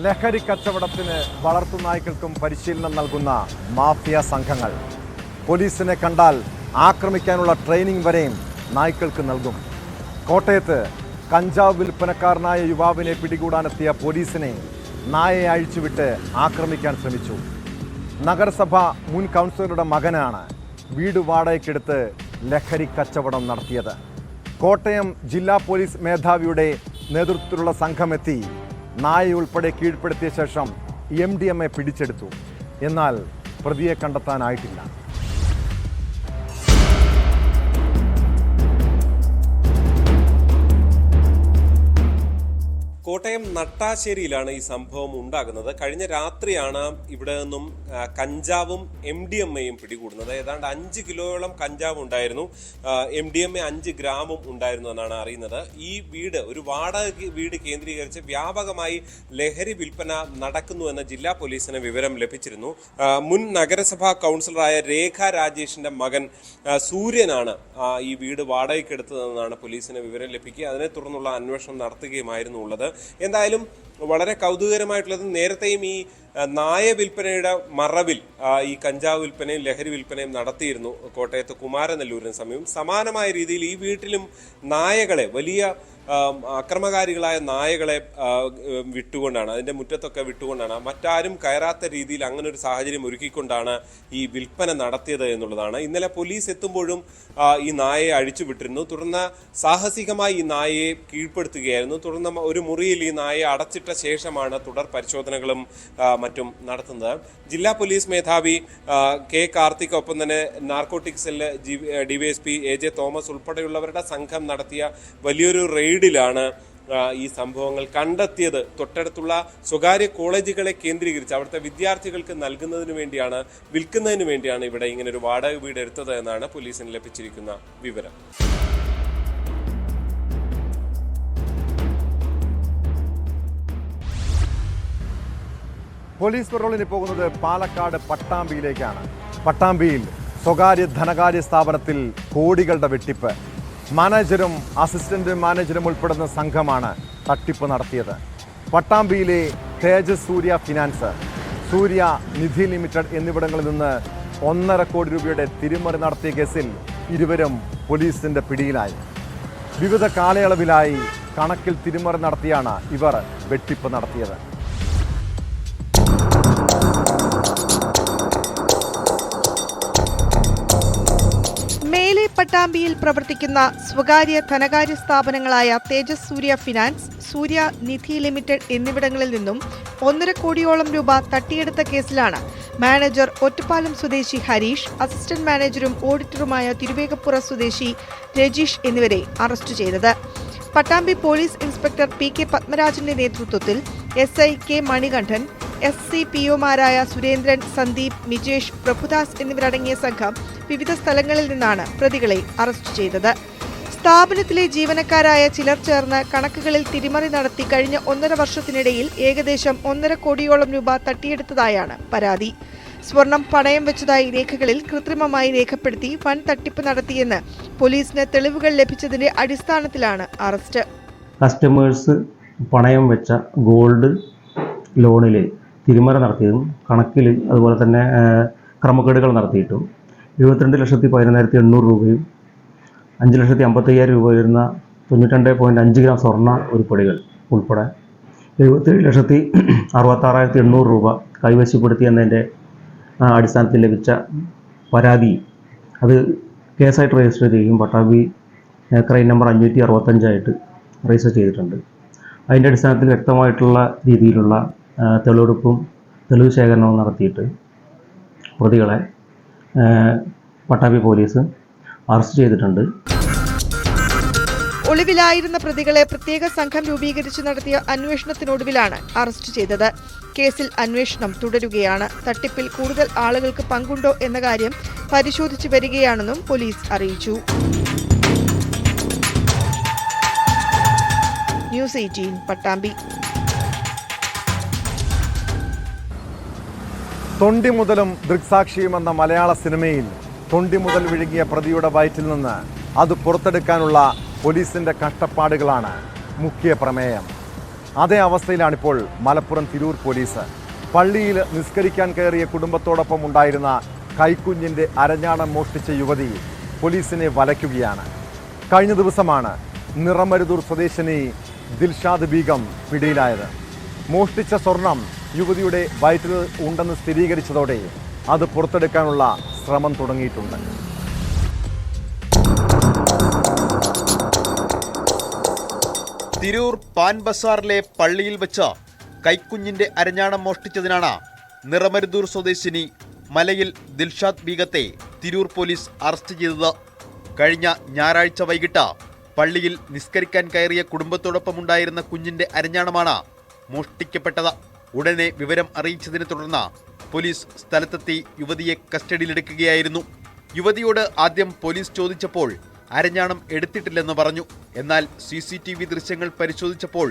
ലഹരി കച്ചവടത്തിന് വളർത്തുനായ്ക്കൾക്കും പരിശീലനം നൽകുന്ന മാഫിയ സംഘങ്ങൾ പോലീസിനെ കണ്ടാൽ ആക്രമിക്കാനുള്ള ട്രെയിനിങ് വരെയും നായ്ക്കൾക്ക് നൽകും. കോട്ടയത്ത് കഞ്ചാവ് വിൽപ്പനക്കാരനായ യുവാവിനെ പിടികൂടാനെത്തിയ പോലീസിനെ നായയെ അഴിച്ചുവിട്ട് ആക്രമിക്കാൻ ശ്രമിച്ചു. നഗരസഭ മുൻ കൗൺസിലറുടെ മകനാണ് വീട് വാടകയ്ക്കെടുത്ത് ലഹരി കച്ചവടം നടത്തിയത്. കോട്ടയം ജില്ലാ പോലീസ് മേധാവിയുടെ നേതൃത്വത്തിലുള്ള സംഘമെത്തി നായയുൾപ്പെടെ കീഴ്പ്പെടുത്തിയ ശേഷം MDMA പിടിച്ചെടുത്തു. എന്നാൽ പ്രതിയെ കണ്ടെത്താനായിട്ടില്ല. കോട്ടയം നട്ടാശ്ശേരിയിലാണ് ഈ സംഭവം ഉണ്ടാകുന്നത്. കഴിഞ്ഞ രാത്രിയാണ് ഇവിടെ നിന്നും കഞ്ചാവും MDMAയും പിടികൂടുന്നത്. ഏതാണ്ട് 5 കിലോയോളം കഞ്ചാവ് ഉണ്ടായിരുന്നു. MDMA 5 ഗ്രാമും ഉണ്ടായിരുന്നു എന്നാണ് അറിയുന്നത്. ഈ വീട് ഒരു വാടക വീട് കേന്ദ്രീകരിച്ച് വ്യാപകമായി ലഹരി വിൽപ്പന നടക്കുന്നുവെന്ന് ജില്ലാ പോലീസിന് വിവരം ലഭിച്ചിരുന്നു. മുൻ നഗരസഭാ കൗൺസിലറായ രേഖ രാജേഷിന്റെ മകൻ സൂര്യനാണ് ഈ വീട് വാടകയ്ക്കെടുത്തതെന്നാണ് പോലീസിന് വിവരം ലഭിക്കുക. അതിനെ തുടർന്നുള്ള അന്വേഷണം നടത്തുകയുമായിരുന്നു ഉള്ളത്. എന്തായാലും വളരെ കൗതുകകരമായിട്ടുള്ളത്, നേരത്തെയും ഈ നായ വിൽപ്പനയുടെ മറവിൽ ഈ കഞ്ചാവ് വിൽപ്പനയും ലഹരി വിൽപ്പനയും നടത്തിയിരുന്നു കോട്ടയത്ത് കുമാരനെല്ലൂരിന് സമീപം. സമാനമായ രീതിയിൽ ഈ വീട്ടിലും നായകളെ, വലിയ അക്രമകാരികളായ നായകളെ വിട്ടുകൊണ്ടാണ്, അതിൻ്റെ മുറ്റത്തൊക്കെ വിട്ടുകൊണ്ടാണ്, മറ്റാരും കയറാത്ത രീതിയിൽ അങ്ങനെ ഒരു സാഹചര്യം ഒരുക്കിക്കൊണ്ടാണ് ഈ വിൽപ്പന നടത്തിയത് എന്നുള്ളതാണ്. ഇന്നലെ പോലീസ് എത്തുമ്പോഴും ഈ നായയെ അഴിച്ചു വിട്ടിരുന്നു. തുടർന്ന് സാഹസികമായി ഈ നായയെ കീഴ്പ്പെടുത്തുകയായിരുന്നു. തുടർന്ന് ഒരു മുറിയിൽ ഈ നായയെ അടച്ചിട്ട ശേഷമാണ് തുടർ പരിശോധനകളും മറ്റും നടത്തുന്നത്. ജില്ലാ പോലീസ് മേധാവി കെ കാർത്തിക്, ഒപ്പം തന്നെ narcotic cell DYSP AJ Thomas ഉൾപ്പെടെയുള്ളവരുടെ സംഘം നടത്തിയ വലിയൊരു റെയ്ഡിലാണ് ഈ സംഭവങ്ങൾ കണ്ടെത്തിയത്. തൊട്ടടുത്തുള്ള സ്വകാര്യ കോളേജുകളെ കേന്ദ്രീകരിച്ച് അവിടുത്തെ വിദ്യാർത്ഥികൾക്ക് നൽകുന്നതിന് വേണ്ടിയാണ്, വിൽക്കുന്നതിന് വേണ്ടിയാണ് ഇവിടെ ഇങ്ങനെ ഒരു വാടക വീട് എടുത്തത് എന്നാണ് പോലീസിന് ലഭിച്ചിരിക്കുന്ന വിവരം. പോലീസ് പെട്രോളിന് പോകുന്നത് പാലക്കാട് പട്ടാമ്പിയിലേക്കാണ്. പട്ടാമ്പിയിൽ സ്വകാര്യ ധനകാര്യ സ്ഥാപനത്തിൽ കോടികളുടെ വെട്ടിപ്പ്. മാനേജരും അസിസ്റ്റന്റ് മാനേജരും ഉൾപ്പെടുന്ന സംഘമാണ് തട്ടിപ്പ് നടത്തിയത്. പട്ടാമ്പിയിലെ തേജസ് സൂര്യ ഫിനാൻസ്, സൂര്യ നിധി ലിമിറ്റഡ് എന്നിവിടങ്ങളിൽ നിന്ന് 1.5 കോടി രൂപയുടെ തിരിമറി നടത്തിയ കേസിൽ ഇരുവരും പോലീസിന്റെ പിടിയിലായി. വിവിധ കാലയളവിലായി കണക്കിൽ തിരിമറി നടത്തിയാണ് ഇവർ വെട്ടിപ്പ് നടത്തിയത്. മേലെ പട്ടാമ്പിയിൽ പ്രവർത്തിക്കുന്ന സ്വകാര്യ ധനകാര്യ സ്ഥാപനങ്ങളായ തേജസ് സൂര്യ ഫിനാൻസ്, സൂര്യ നിധി ലിമിറ്റഡ് എന്നിവിടങ്ങളിൽ നിന്നും 1.5 കോടിയോളം രൂപ തട്ടിയെടുത്ത കേസിലാണ് മാനേജർ ഒറ്റപ്പാലം സ്വദേശി ഹരീഷ്, അസിസ്റ്റന്റ് മാനേജരും ഓഡിറ്ററുമായ തിരുവേഗപ്പുറ സ്വദേശി രജീഷ് എന്നിവരെ അറസ്റ്റ് ചെയ്തത്. പട്ടാമ്പി പോലീസ് ഇൻസ്പെക്ടർ PK പത്മരാജന്റെ നേതൃത്വത്തിൽ SI K മണികണ്ഠൻ, SCPOമാരായ സുരേന്ദ്രൻ, സന്ദീപ്, മിജേഷ്, പ്രഭുദാസ് എന്നിവരടങ്ങിയ സംഘം വിവിധ സ്ഥലങ്ങളിൽ നിന്നാണ് പ്രതികളെ അറസ്റ്റ് ചെയ്തത്. സ്ഥാപനത്തിലെ ജീവനക്കാരായ ചിലർ ചേർന്ന് കണക്കുകളിൽ തിരിമറി നടത്തി കഴിഞ്ഞ 1.5 വർഷത്തിനിടയിൽ ഏകദേശം 1.5 കോടിയോളം രൂപ തട്ടിയെടുത്തതായാണ് പരാതി. സ്വർണം പണയം വെച്ചതായി രേഖകളിൽ കൃത്രിമമായി രേഖപ്പെടുത്തി വൻ തട്ടിപ്പ് നടത്തിയെന്ന് പോലീസിന് തെളിവുകൾ ലഭിച്ചതിന്റെ അടിസ്ഥാനത്തിലാണ് അറസ്റ്റ്. കസ്റ്റമേഴ്സ് പണയം വെച്ച ഗോൾഡ് ലോണിൽ തിരിമറി നടത്തിയതും കണക്കിൽ അതുപോലെ തന്നെ ക്രമക്കേടുകൾ നടത്തിയിട്ടും 72,11,800 രൂപയും 5,55,000 രൂപ വരുന്ന 92.5 ഗ്രാം സ്വർണ്ണ ഉരുപ്പടികൾ ഉൾപ്പെടെ 77,66,800 രൂപ കൈവശപ്പെടുത്തിയെന്നതിൻ്റെ അടിസ്ഥാനത്തിൽ ലഭിച്ച പരാതി അത് കേസായിട്ട് രജിസ്റ്റർ ചെയ്യും. പട്ടാമ്പി ക്രൈം നമ്പർ 565 രജിസ്റ്റർ ചെയ്തിട്ടുണ്ട്. അതിൻ്റെ അടിസ്ഥാനത്തിൽ വ്യക്തമായിട്ടുള്ള രീതിയിലുള്ള തെളിവ് ശേഖരണവും നടത്തിയിട്ട് പ്രതികളെ പട്ടാമ്പി പോലീസ് അറസ്റ്റ് ചെയ്തിട്ടുണ്ട്. ഒളിവിലായിരുന്ന പ്രതികളെ പ്രത്യേക സംഘം രൂപീകരിച്ച് നടത്തിയ അന്വേഷണത്തിനൊടുവിലാണ് അറസ്റ്റ് ചെയ്തത്. കേസിൽ അന്വേഷണം തുടരുകയാണ്. തട്ടിപ്പിൽ കൂടുതൽ ആളുകൾക്ക് പങ്കുണ്ടോ എന്ന കാര്യം പരിശോധിച്ചു വരികയാണെന്നും പോലീസ് അറിയിച്ചു. ന്യൂസ് 18 പട്ടാമ്പി. തൊണ്ടി മുതലും ദൃക്സാക്ഷിയും എന്ന മലയാള സിനിമയിൽ തൊണ്ടി മുതൽ വിഴുങ്ങിയ പ്രതിയുടെ വയറ്റിൽ നിന്ന് അത് പുറത്തെടുക്കാനുള്ള പോലീസിന്റെ കഷ്ടപ്പാടുകളാണ് മുഖ്യ പ്രമേയം. അതേ അവസ്ഥയിലാണിപ്പോൾ മലപ്പുറം തിരൂർ പോലീസ്. പള്ളിയിൽ നിസ്കരിക്കാൻ കയറിയ കുടുംബത്തോടൊപ്പം ഉണ്ടായിരുന്ന കൈക്കുഞ്ഞിന്റെ അരഞ്ഞാണം മോഷ്ടിച്ച യുവതി പോലീസിനെ വലയ്ക്കുകയാണ്. കഴിഞ്ഞ ദിവസമാണ് നിറമരുതൂർ സ്വദേശിനി ദിൽഷാദ് ബീഗം പിടിയിലായത്. മോഷ്ടിച്ച സ്വർണം യുവതിയുടെ വയറ്റിൽ ഉണ്ടെന്ന് സ്ഥിരീകരിച്ചതോടെ അത് പുറത്തെടുക്കാനുള്ള ശ്രമം തുടങ്ങിയിട്ടുണ്ട്. തിരൂർ പാൻ ബസാറിലെ പള്ളിയിൽ വെച്ച് കൈക്കുഞ്ഞിന്റെ അരഞ്ഞാണം മോഷ്ടിച്ചതിനാണ് നിറമരുതൂർ സ്വദേശിനി മലയിൽ ദിൽഷാദ് ബീഗത്തെ തിരൂർ പോലീസ് അറസ്റ്റ് ചെയ്തത്. കഴിഞ്ഞ ഞായറാഴ്ച വൈകിട്ട് പള്ളിയിൽ നിസ്കരിക്കാൻ കയറിയ കുടുംബത്തോടൊപ്പമുണ്ടായിരുന്ന കുഞ്ഞിന്റെ അരഞ്ഞാണമാണ് മോഷ്ടിക്കപ്പെട്ടത്. ഉടനെ വിവരം അറിയിച്ചതിനെ തുടർന്ന് പോലീസ് സ്ഥലത്തെത്തി യുവതിയെ കസ്റ്റഡിയിലെടുക്കുകയായിരുന്നു. യുവതിയോട് ആദ്യം പോലീസ് ചോദിച്ചപ്പോൾ അരഞ്ഞാണം എടുത്തിട്ടില്ലെന്ന് പറഞ്ഞു. എന്നാൽ CCTV ദൃശ്യങ്ങൾ പരിശോധിച്ചപ്പോൾ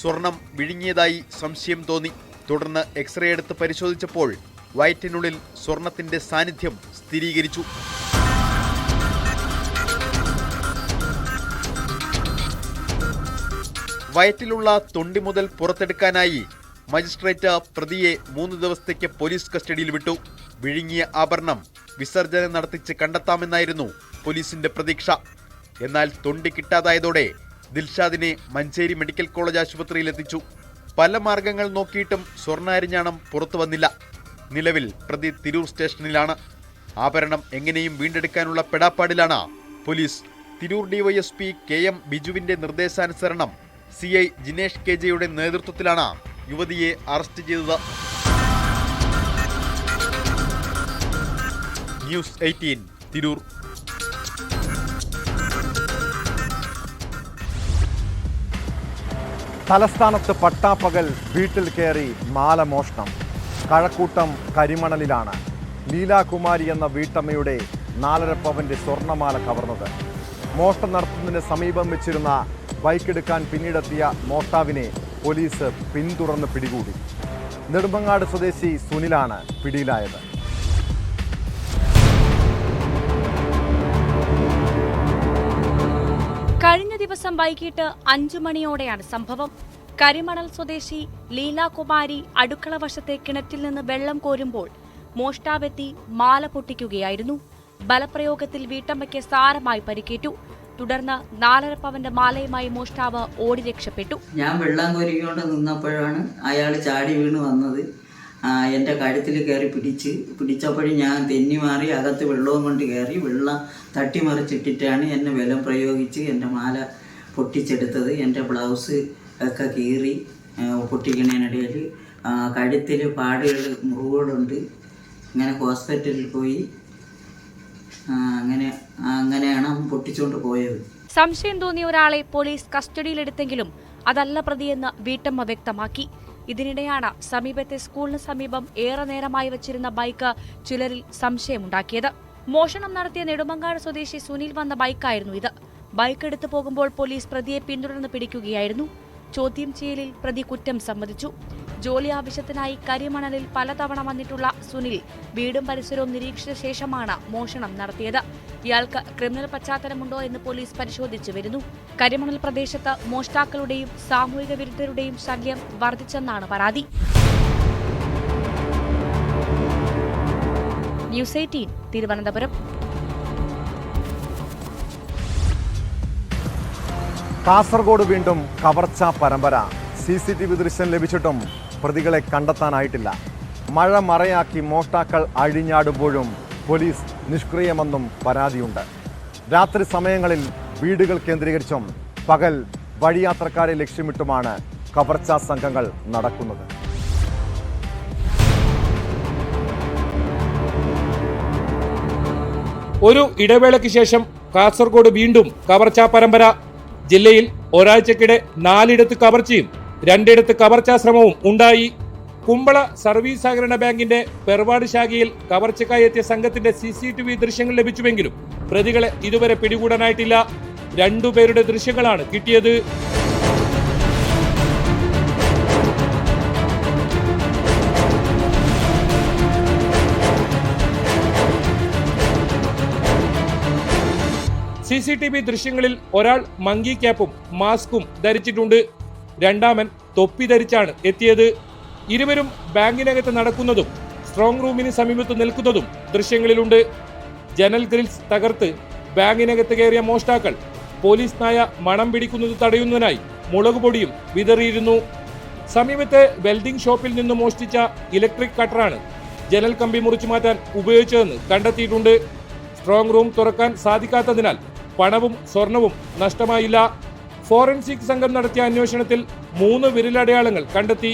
സ്വർണം വിഴുങ്ങിയതായി സംശയം തോന്നി. തുടർന്ന് എക്സ്റേ എടുത്ത് പരിശോധിച്ചപ്പോൾ വയറ്റിനുള്ളിൽ സ്വർണത്തിന്റെ സാന്നിധ്യം സ്ഥിരീകരിച്ചു. വയറ്റിലുള്ള തൊണ്ടി മുതൽ പുറത്തെടുക്കാനായി മജിസ്ട്രേറ്റ് പ്രതിയെ 3 ദിവസത്തേക്ക് പോലീസ് കസ്റ്റഡിയിൽ വിട്ടു. വിഴുങ്ങിയ ആഭരണം വിസർജനം നടത്തിച്ച് കണ്ടെത്താമെന്നായിരുന്നു പോലീസിന്റെ പ്രതീക്ഷ. എന്നാൽ തൊണ്ടി കിട്ടാതായതോടെ ദിൽഷാദിനെ മഞ്ചേരി മെഡിക്കൽ കോളേജ് ആശുപത്രിയിൽ എത്തിച്ചു. പല മാർഗങ്ങൾ നോക്കിയിട്ടും സ്വർണ്ണാരിഞ്ഞാണം പുറത്തു വന്നില്ല. നിലവിൽ പ്രതി തിരൂർ സ്റ്റേഷനിലാണ്. ആഭരണം എങ്ങനെയും വീണ്ടെടുക്കാനുള്ള പെടാപ്പാടിലാണ് പോലീസ്. തിരൂർ DYSP KM ബിജുവിന്റെ നിർദ്ദേശാനുസരണം CI ജിനേഷ് KJയുടെ നേതൃത്വത്തിലാണ് യുവതിയെ അറസ്റ്റ് ചെയ്തത്. ന്യൂസ് 18 തിരൂർ. തലസ്ഥാനത്ത് പട്ടാപ്പകൽ വീട്ടിൽ കയറി മാല മോഷണം. കഴക്കൂട്ടം കരിമണലിലാണ് ലീലാകുമാരി എന്ന വീട്ടമ്മയുടെ 4.5 പവന്റെ സ്വർണ്ണമാല കവർന്നത്. മോഷണം നടത്തുന്നതിന് സമീപം വെച്ചിരുന്ന ബൈക്കെടുക്കാൻ പിന്നീടെത്തിയ മോഷ്ടാവിനെ പോലീസ് പിന്തുടർന്ന് പിടികൂടി. നെടുമങ്ങാട് സ്വദേശി സുനിലാണ് പിടിയിലായത്. കഴിഞ്ഞ ദിവസം വൈകിട്ട് 5 മണിയോടെയാണ് സംഭവം. കരിമണൽ സ്വദേശി ലീലാകുമാരി അടുക്കള വശത്തെ കിണറ്റിൽ നിന്ന് വെള്ളം കോരുമ്പോൾ മോഷ്ടാവെത്തി മാല പൊട്ടിക്കുകയായിരുന്നു. ബലപ്രയോഗത്തിൽ വീട്ടമ്മയ്ക്ക് സാരമായി പരിക്കേറ്റു. തുടർന്ന് 4.5 പവന്റെ മാലയുമായി മോഷ്ടാവ് ഓടി രക്ഷപ്പെട്ടു. ഞാൻ വെള്ളം കോരിക്കൊണ്ട് നിന്നപ്പോഴാണ് അയാൾ ചാടി വീണ് വന്നത്. എൻ്റെ കഴുത്തിൽ കയറി പിടിച്ചപ്പോഴും ഞാൻ തെന്നി മാറി അകത്ത് വെള്ളവും കൊണ്ട് കയറി വെള്ളം തട്ടിമറിച്ചിട്ടിട്ടാണ് എന്നെ ബലം പ്രയോഗിച്ച് എൻ്റെ മാല പൊട്ടിച്ചെടുത്തത്. എൻ്റെ ബ്ലൗസ് ഒക്കെ കീറി പൊട്ടിക്കണതിനിടയിൽ കഴുത്തിൽ പാടുകൾ മുറിവുകളുണ്ട്. ഇങ്ങനെ ഹോസ്പിറ്റലിൽ പോയി അങ്ങനെയാണ് പൊട്ടിച്ചുകൊണ്ട് പോയത്. സംശയം തോന്നിയ ഒരാളെ പോലീസ് കസ്റ്റഡിയിലെടുത്തെങ്കിലും അതല്ല പ്രതിയെന്ന് വീട്ടമ്മ വ്യക്തമാക്കി. ഇതിനിടെയാണ് സമീപത്തെ സ്കൂളിന് സമീപം ഏറെ നേരമായി വച്ചിരുന്ന ബൈക്ക് ചിലരിൽ സംശയമുണ്ടാക്കിയത്. മോഷണം നടത്തിയ നെടുമങ്ങാട് സ്വദേശി സുനിൽ വന്ന ബൈക്കായിരുന്നു ഇത്. ബൈക്ക് എടുത്തു പോകുമ്പോൾ പോലീസ് പ്രതിയെ പിന്തുടർന്ന് പിടിക്കുകയായിരുന്നു. ചോദ്യം ചെയ്യലിൽ പ്രതി കുറ്റം സമ്മതിച്ചു. ജോലി ആവശ്യത്തിനായി കരിമണലിൽ പലതവണ വന്നിട്ടുള്ള സുനിൽ വീടും പരിസരവും നിരീക്ഷിച്ച ശേഷമാണ് മോഷണം നടത്തിയത്. ഇയാൾക്ക് ക്രിമിനൽ പശ്ചാത്തലമുണ്ടോ എന്ന് പോലീസ് പരിശോധിച്ചു വരുന്നു. കരിമണൽ പ്രദേശത്ത് മോഷ്ടാക്കളുടെയും സാമൂഹിക വിരുദ്ധരുടെയും ശല്യം വർദ്ധിച്ചെന്നാണ് പരാതി. ന്യൂസ് 18 തിരുവനന്തപുരം. കാസർഗോഡ് വീണ്ടും കവർച്ചാ പരമ്പര. CCTV ദൃശ്യം ലഭിച്ചിട്ടും പ്രതികളെ കണ്ടെത്താനായിട്ടില്ല. മഴ മറയാക്കി മോഷ്ടാക്കൾ അഴിഞ്ഞാടുമ്പോഴും പോലീസ് നിഷ്ക്രിയമെന്നും പരാതിയുണ്ട്. രാത്രി സമയങ്ങളിൽ വീടുകൾ കേന്ദ്രീകരിച്ചും പകൽ വഴിയാത്രക്കാരെ ലക്ഷ്യമിട്ടുമാണ് കവർച്ചാ സംഘങ്ങൾ നടക്കുന്നത്. ഒരു ഇടവേളയ്ക്ക് ശേഷം കാസർഗോഡ് വീണ്ടും കവർച്ചാ പരമ്പര. ജില്ലയിൽ ഒരാഴ്ചക്കിടെ 4 ഇടത്ത് കവർച്ചയും 2 ഇടത്ത് കവർച്ചാ ശ്രമവും ഉണ്ടായി. കുമ്പള സർവീസ് സഹകരണ ബാങ്കിന്റെ പെർവാട് ശാഖയിൽ കവർച്ചക്കായി എത്തിയ സംഘത്തിന്റെ CCTV ദൃശ്യങ്ങൾ ലഭിച്ചുവെങ്കിലും പ്രതികളെ ഇതുവരെ പിടികൂടാനായിട്ടില്ല. 2 പേരുടെ ദൃശ്യങ്ങളാണ് കിട്ടിയത്. CCTV ദൃശ്യങ്ങളിൽ ഒരാൾ മങ്കി ക്യാപ്പും മാസ്കും ധരിച്ചിട്ടുണ്ട്. രണ്ടാമൻ തൊപ്പി ധരിച്ചാണ് എത്തിയത്. ഇരുവരും ബാങ്കിനകത്ത് നടക്കുന്നതും സ്ട്രോങ് റൂമിന് സമീപത്ത് നിൽക്കുന്നതും ദൃശ്യങ്ങളിലുണ്ട്. ജനൽ ഗ്രിൽസ് തകർത്ത് ബാങ്കിനകത്ത് കയറിയ മോഷ്ടാക്കൾ പോലീസ് നായ മണം പിടിക്കുന്നത് തടയുന്നതിനായി മുളകുപൊടിയും വിതറിയിരുന്നു. സമീപത്തെ വെൽഡിംഗ് ഷോപ്പിൽ നിന്ന് മോഷ്ടിച്ച ഇലക്ട്രിക് കട്ടറാണ് ജനൽ കമ്പി മുറിച്ചു മാറ്റാൻ ഉപയോഗിച്ചതെന്ന് കണ്ടെത്തിയിട്ടുണ്ട്. സ്ട്രോങ് റൂം തുറക്കാൻ സാധിക്കാത്തതിനാൽ പണവും സ്വർണവും നഷ്ടമായില്ല. ഫോറൻസിക് സംഘം നടത്തിയ അന്വേഷണത്തിൽ 3 വിരലടയാളങ്ങൾ കണ്ടെത്തി.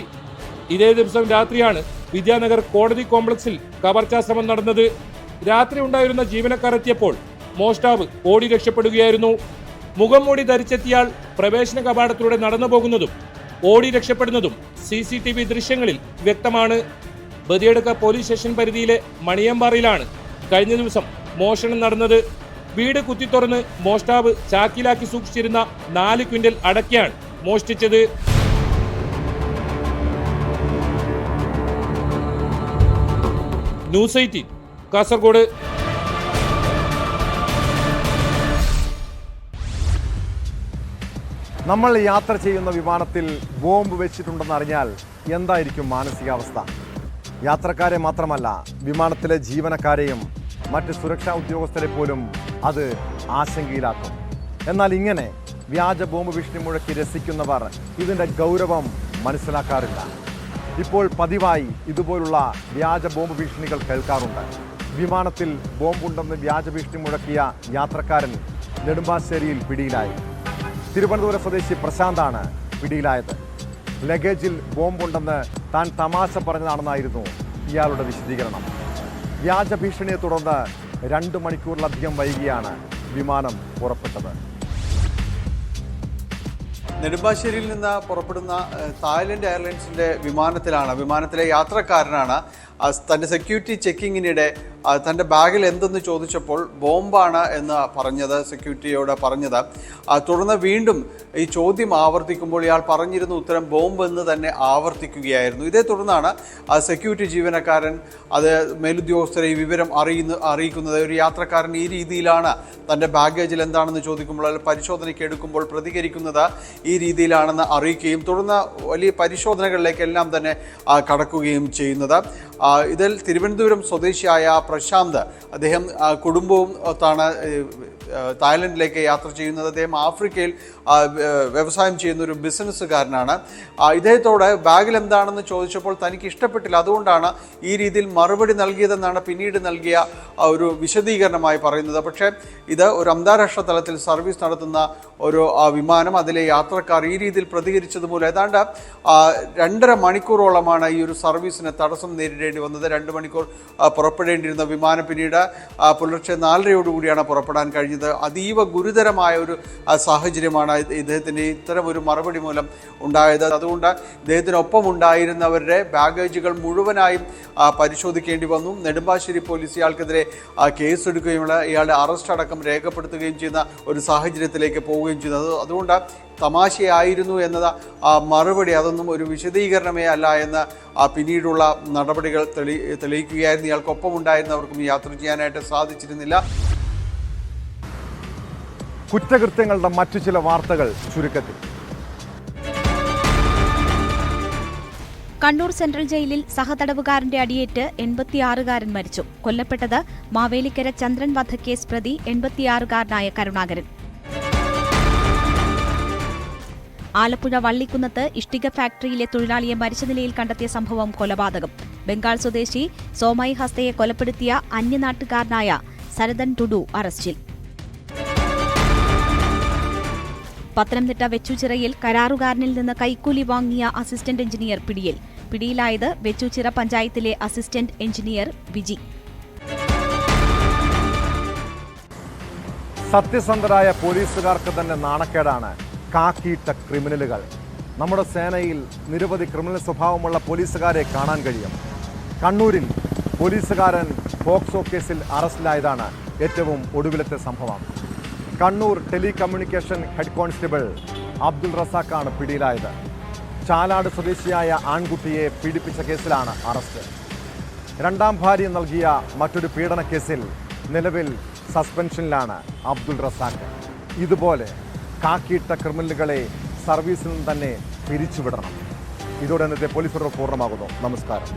ഇതേ ദിവസം രാത്രിയാണ് വിദ്യാനഗർ കോടതി കോംപ്ലക്സിൽ കവർച്ചാ ശ്രമം നടന്നത്. രാത്രി ഉണ്ടായിരുന്ന ജീവനക്കാർ എത്തിയപ്പോൾ മോഷ്ടാവ് ഓടി രക്ഷപ്പെടുകയായിരുന്നു. മുഖം മൂടി ധരിച്ചെത്തിയാൽ പ്രവേശന കവാടത്തിലൂടെ നടന്നു പോകുന്നതും ഓടി രക്ഷപ്പെടുന്നതും CCTV ദൃശ്യങ്ങളിൽ വ്യക്തമാണ്. ബദിയടുക്ക പോലീസ് സ്റ്റേഷൻ പരിധിയിലെ മണിയമ്പാറയിലാണ് കഴിഞ്ഞ ദിവസം മോഷണം നടന്നത്. വീട് കുത്തിത്തുറന്ന് മോഷ്ടാവ് ചാക്കിലാക്കി സൂക്ഷിച്ചിരുന്ന 4 ക്വിന്റൽ അടക്കയാണ് മോഷ്ടിച്ചത്. ന്യൂസ് 18 കാസർഗോഡ്. നമ്മൾ യാത്ര ചെയ്യുന്ന വിമാനത്തിൽ ബോംബ് വെച്ചിട്ടുണ്ടെന്നറിഞ്ഞാൽ എന്തായിരിക്കും മാനസികാവസ്ഥ? യാത്രക്കാരെ മാത്രമല്ല, വിമാനത്തിലെ ജീവനക്കാരെയും മറ്റ് സുരക്ഷാ ഉദ്യോഗസ്ഥരെ പോലും അത് ആശങ്കയിലാക്കും. എന്നാൽ ഇങ്ങനെ വ്യാജ ബോംബ് ഭീഷണി മുഴക്കി രസിക്കുന്നവർ ഇതിൻ്റെ ഗൗരവം മനസ്സിലാക്കാറില്ല. ഇപ്പോൾ പതിവായി ഇതുപോലുള്ള വ്യാജ ബോംബ് ഭീഷണികൾ കേൾക്കാറുണ്ട്. വിമാനത്തിൽ ബോംബുണ്ടെന്ന് വ്യാജ ഭീഷണി മുഴക്കിയ യാത്രക്കാരൻ നെടുമ്പാശ്ശേരിയിൽ പിടിയിലായി. തിരുവനന്തപുരം സ്വദേശി പ്രശാന്താണ് പിടിയിലായത്. ലഗേജിൽ ബോംബുണ്ടെന്ന് താൻ തമാശ പറഞ്ഞതാണെന്നായിരുന്നു ഇയാളുടെ വിശദീകരണം. വ്യാജ ഭീഷണിയെ തുടർന്ന് 2 മണിക്കൂറിലധികം വൈകിയാണ് വിമാനം പുറപ്പെട്ടത്. നെടുമ്പാശ്ശേരിയിൽ നിന്ന് പുറപ്പെടുന്ന തായ്ലൻഡ് എയർലൈൻസിൻ്റെ വിമാനത്തിലെ യാത്രക്കാരനാണ് തൻ്റെ സെക്യൂരിറ്റി ചെക്കിങ്ങിനിടെ തൻ്റെ ബാഗിൽ എന്തെന്ന് ചോദിച്ചപ്പോൾ ബോംബാണ് എന്ന് സെക്യൂരിറ്റിയോട് പറഞ്ഞത്. തുടർന്ന് വീണ്ടും ഈ ചോദ്യം ആവർത്തിക്കുമ്പോൾ ഇയാൾ പറഞ്ഞിരുന്ന ഉത്തരം ബോംബ് എന്ന് തന്നെ ആവർത്തിക്കുകയായിരുന്നു. ഇതേ തുടർന്നാണ് സെക്യൂരിറ്റി ജീവനക്കാരൻ അത് മേലുദ്യോഗസ്ഥരെ ഈ വിവരം അറിയിക്കുന്നത്. ഒരു യാത്രക്കാരൻ ഈ രീതിയിലാണ് തൻ്റെ ബാഗേജിൽ എന്താണെന്ന് ചോദിക്കുമ്പോൾ അത് പരിശോധനയ്ക്ക് എടുക്കുമ്പോൾ പ്രതികരിക്കുന്നത് ഈ രീതിയിലാണെന്ന് അറിയിക്കുകയും തുടർന്ന് വലിയ പരിശോധനകളിലേക്കെല്ലാം തന്നെ കടക്കുകയും ചെയ്യുന്നത്. ഇതിൽ തിരുവനന്തപുരം സ്വദേശിയായ പ്രശാന്ത്, അദ്ദേഹം കുടുംബവും ഒത്താണ് തായ്ലൻഡിലേക്ക് യാത്ര ചെയ്യുന്നത്. അദ്ദേഹം ആഫ്രിക്കയിൽ വ്യവസായം ചെയ്യുന്ന ഒരു ബിസിനസ്സുകാരനാണ്. ഇദ്ദേഹത്തോട് ബാഗിൽ എന്താണെന്ന് ചോദിച്ചപ്പോൾ തനിക്ക് ഇഷ്ടപ്പെട്ടില്ല, അതുകൊണ്ടാണ് ഈ രീതിയിൽ മറുപടി നൽകിയതെന്നാണ് പിന്നീട് നൽകിയ ഒരു വിശദീകരണമായി പറയുന്നത്. പക്ഷേ ഇത് ഒരു അന്താരാഷ്ട്ര തലത്തിൽ സർവീസ് നടത്തുന്ന ഒരു വിമാനം, അതിലെ യാത്രക്കാർ ഈ രീതിയിൽ പ്രതികരിച്ചത് മൂലം ഏതാണ്ട് 2.5 മണിക്കൂറോളമാണ് ഈ ഒരു സർവീസിന് തടസ്സം നേരിടേണ്ടി വന്നത്. 2 മണിക്കൂർ പുറപ്പെടേണ്ടിയിരുന്ന വിമാനം പിന്നീട് പുലർച്ചെ 4:30 പുറപ്പെടാൻ കഴിഞ്ഞത്. അതീവ ഗുരുതരമായ ഒരു സാഹചര്യമാണ് ഇദ്ദേഹത്തിൻ്റെ ഇത്തരം ഒരു മറുപടി മൂലം ഉണ്ടായത്. അതുകൊണ്ട് ഇദ്ദേഹത്തിനൊപ്പം ഉണ്ടായിരുന്നവരുടെ ബാഗേജുകൾ മുഴുവനായും പരിശോധിക്കേണ്ടി വന്നു. നെടുമ്പാശ്ശേരി പോലീസ് ഇയാൾക്കെതിരെ കേസെടുക്കുകയും ഇയാളുടെ അറസ്റ്റ് അടക്കം രേഖപ്പെടുത്തുകയും ചെയ്യുന്ന ഒരു സാഹചര്യത്തിലേക്ക് പോവുകയും ചെയ്യുന്നത്. അതുകൊണ്ട് തമാശയായിരുന്നു എന്നത് മറുപടി, അതൊന്നും ഒരു വിശദീകരണമേ അല്ല എന്ന് പിന്നീടുള്ള നടപടികൾ തെളിയിക്കുകയായിരുന്നു. ഇയാൾക്കൊപ്പം ഉണ്ടായിരുന്നവർക്കും യാത്ര ചെയ്യാനായിട്ട് സാധിച്ചിരുന്നില്ല. കുറ്റകൃത്യങ്ങളുടെ മറ്റു ചില വാർത്തകൾ ചുരുക്കത്തിൽ. കണ്ണൂർ സെൻട്രൽ ജയിലിൽ സഹതടവുകാരന്റെ അടിയേറ്റ് 86-കാരൻ മരിച്ചു. കൊല്ലപ്പെട്ടത് മാവേലിക്കര ചന്ദ്രൻ വധക്കേസ് പ്രതി 86-കാരനായ കരുണാകരൻ. ആലപ്പുഴ വള്ളിക്കുന്നത്ത് ഇഷ്ടിക ഫാക്ടറിയിലെ തൊഴിലാളിയെ മരിച്ച നിലയിൽ കണ്ടെത്തിയ സംഭവം കൊലപാതകം. ബംഗാൾ സ്വദേശി സോമായി ഹസ്തയെ കൊലപ്പെടുത്തിയ അന്യനാട്ടുകാരനായ സരദൻ ടുഡു അറസ്റ്റിൽ. പത്തനംതിട്ട വെച്ചൂച്ചിറയിൽ കരാറുകാരനിൽ നിന്ന് കൈക്കൂലി വാങ്ങിയ അസിസ്റ്റന്റ് എഞ്ചിനീയർ പിടിയിൽ. പിടിയിലായത് വെച്ചൂച്ചിറ പഞ്ചായത്തിലെ അസിസ്റ്റന്റ് എഞ്ചിനീയർ വിജി. സത്യസന്ധരായ പോലീസുകാർക്ക് തന്നെ നാണക്കേടാണ് കാക്കിയിട്ട ക്രിമിനലുകൾ. നമ്മുടെ സേനയിൽ നിരവധി ക്രിമിനൽ സ്വഭാവമുള്ള പോലീസുകാരെ കാണാൻ കഴിയും. കണ്ണൂരിൽ പോലീസുകാരൻ പോക്സോ കേസിൽ അറസ്റ്റിലായതാണ് ഏറ്റവും ഒടുവിലത്തെ സംഭവം. Kannur telecommunication head constable Abdul റസാഖാണ് പിടിയിലായത്. ചാലാട് സ്വദേശിയായ ആൺകുട്ടിയെ പീഡിപ്പിച്ച കേസിലാണ് അറസ്റ്റ്. രണ്ടാം ഭാര്യ നൽകിയ മറ്റൊരു പീഡന കേസിൽ നിലവിൽ സസ്പെൻഷനിലാണ് അബ്ദുൾ റസാഖ്. ഇതുപോലെ കാക്കിയിട്ട ക്രിമിനലുകളെ സർവീസിൽ നിന്ന് തന്നെ പിരിച്ചുവിടണം. ഇതോടെ ഇന്നത്തെ പോലീസ് റിപ്പോർട്ട് പൂർണ്ണമാകുന്നു. നമസ്കാരം.